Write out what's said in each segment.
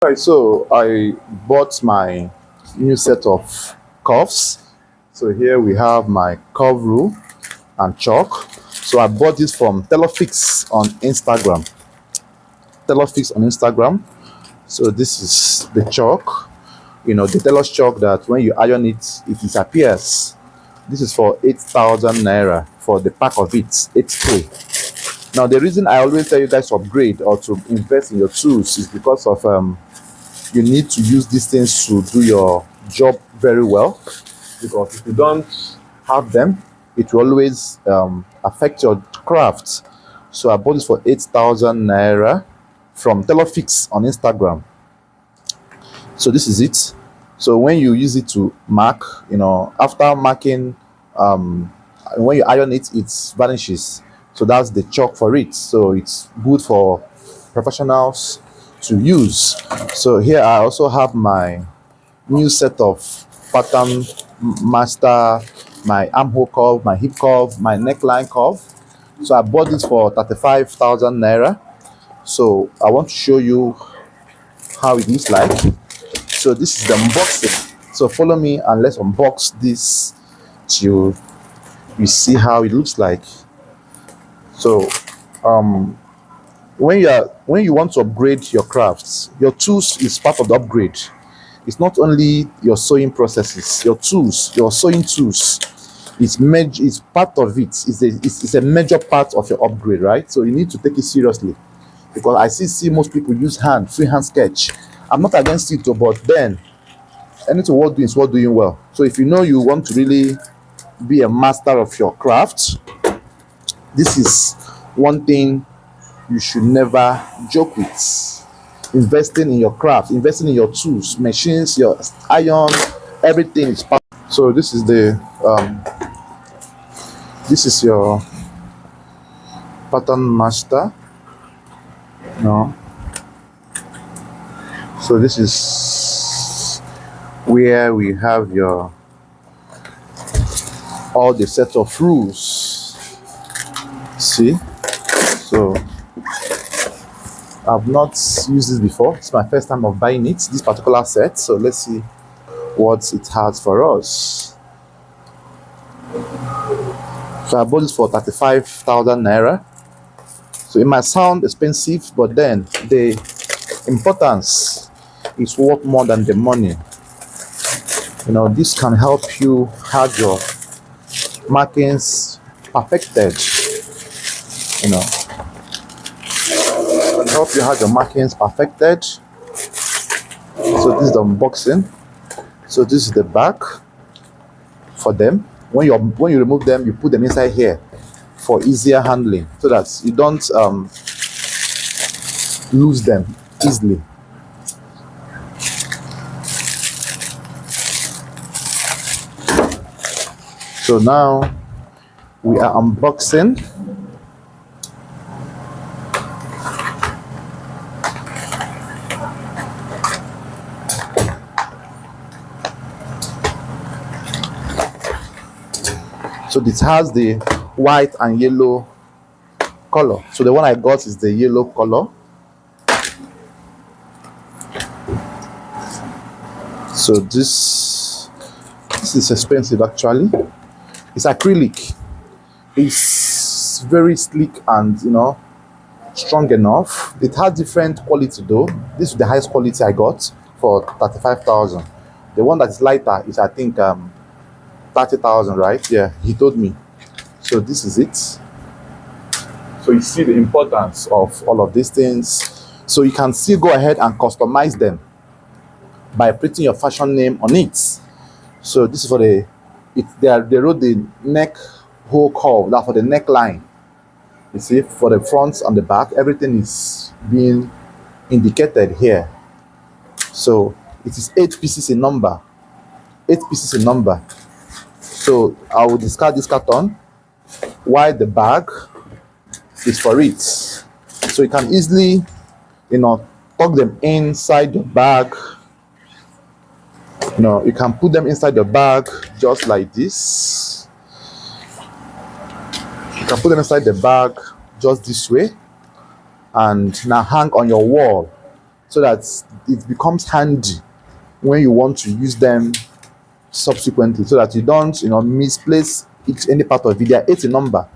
Right, so I bought my new set of cuffs. So here we have my curve rule and chalk. So I bought this from Tailor on Instagram. Tailor on Instagram. So this is the chalk. The Tailor's chalk that when you iron it, it disappears. This is for 8,000 naira for the pack of it, 8K. Now the reason I always tell you guys to upgrade or to invest in your tools is because of you need to use these things to do your job very well, because if you don't have them, it will always affect your craft. So I bought this for 8,000 naira from Tailor on Instagram. So this is it. So when you use it to mark, after marking, when you iron it, it vanishes. So that's the chalk for it. So it's good for professionals to use. So here I also have my new set of pattern master, my armhole curve, my hip curve, my neckline curve. So I bought this for 35,000 naira. So I want to show you how it looks like. So this is the unboxing. So follow me and let's unbox this till you see how it looks like. So when you want to upgrade your crafts, your tools is part of the upgrade. It's not only your sewing processes, your tools, your sewing tools. It's part of it. It's a major part of your upgrade, right? So you need to take it seriously, because I see most people use freehand sketch. I'm not against it, but then anything worth doing is worth doing well. So if you know you want to really be a master of your craft, this is one thing you should never joke with. Investing in your craft, investing in your tools, machines, your iron, everything is part. So this is your pattern master. No. So this is where we have your all the set of rules. See? So I've not used this before. It's my first time of buying it, this particular set. So let's see what it has for us. So I bought this for 35,000 naira. So it might sound expensive, but then the importance is worth more than the money. This can help you have your markings perfected. Can help you have your markings perfected. So this is the unboxing. So this is the back for them. When you remove them, you put them inside here for easier handling, so that you don't lose them easily. So now we are unboxing. So this has the white and yellow color. So the one I got is the yellow color. So this is expensive actually. It's acrylic. It's very sleek and strong enough. It has different quality though. This is the highest quality I got for 35,000. The one that is lighter is, I think, 30,000, right? Yeah, he told me. So this is it. So you see the importance of all of these things. So you can still go ahead and customize them by putting your fashion name on it. So this is for they wrote the neck hole curve. That's for the neckline. You see, for the front and the back, everything is being indicated here. So it is 8 pieces in number. 8 pieces in number. So I will discard this carton, while the bag is for it. So you can easily, tuck them inside the bag. You can put them inside the bag just like this. You can put them inside the bag just this way, and now hang on your wall. so that it becomes handy when you want to use them subsequently, so that you don't, misplace any part of it. They are 80 number,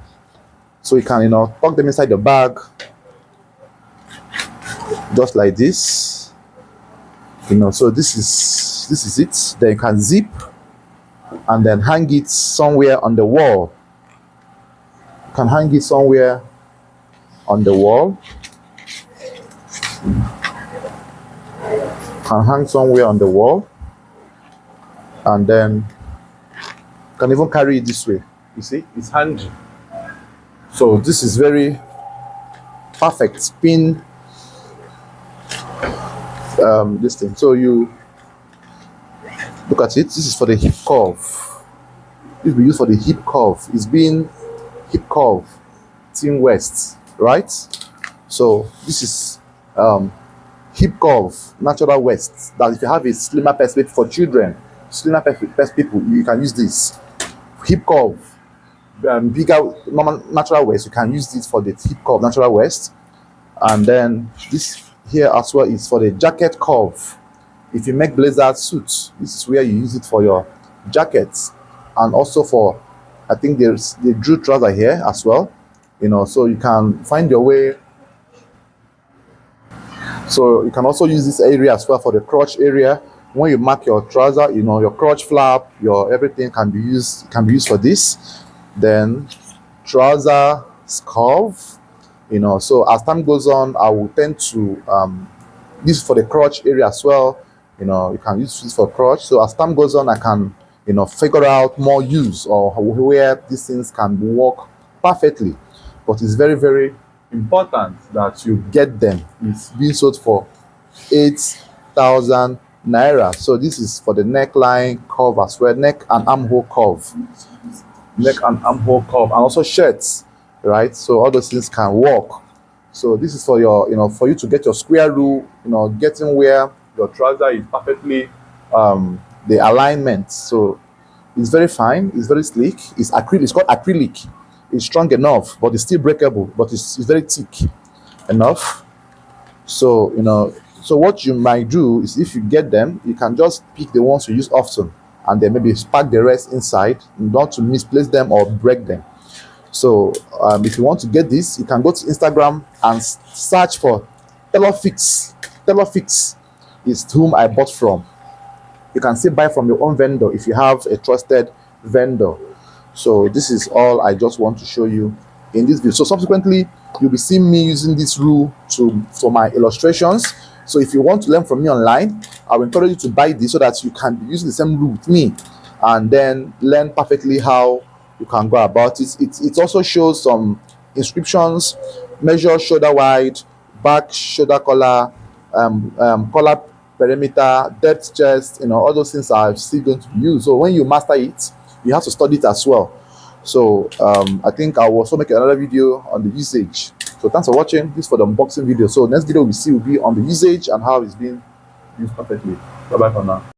so you can, tuck them inside the bag just like this. So this is it. Then you can zip and then hang it somewhere on the wall. You can hang it somewhere on the wall. Can hang somewhere on the wall, and then can even carry it this way. You see, it's handy. So this is very perfect spin this thing. So you look at it. This is for the hip curve. This will be used for the hip curve. It's being hip curve Team West, right? So this is hip curve natural waist, that if you have a slimmer perspective for children, slimmer perspective people, you can use this. Hip curve bigger normal natural waist, you can use this for the hip curve natural waist. And then this here as well is for the jacket curve. If you make blazer suits, this is where you use it for your jackets. And also for, I think there's the drew trouser here as well, so you can find your way. So you can also use this area as well for the crotch area. When you mark your trouser, your crotch flap, your everything can be used for this. Then trouser curve, so as time goes on, I will tend to this for the crotch area as well. You can use this for crotch. So as time goes on, I can figure out more use or where these things can work perfectly. But it's very, very important that you get them. It's being sold for 8,000 naira. So this is for the neckline curve as well, neck and armhole curve, and also shirts, right? So all those things can work. So this is for your, for you to get your square rule, getting where your trouser is perfectly the alignment. So it's very fine, it's very sleek, it's acrylic, it's called acrylic. It's strong enough, but it's still breakable, but it's very thick enough. So so what you might do is, if you get them, you can just pick the ones you use often and then maybe pack the rest inside, not to misplace them or break them. So if you want to get this, you can go to Instagram and search for Tailor Fix. Tailor Fix is whom I bought from. You can still buy from your own vendor if you have a trusted vendor. So this is all I just want to show you in this video. So subsequently, you'll be seeing me using this rule for my illustrations. So if you want to learn from me online, I will encourage you to buy this so that you can be using the same rule with me and then learn perfectly how you can go about it. It also shows some inscriptions, measure shoulder wide, back shoulder collar, collar perimeter, depth chest, all those things are still going to be used. So when you master it, you have to study it as well. So I think I will also make another video on the usage. So thanks for watching. This is for the unboxing video. So next video we see will be on the usage and how it's being used perfectly. Bye bye for now.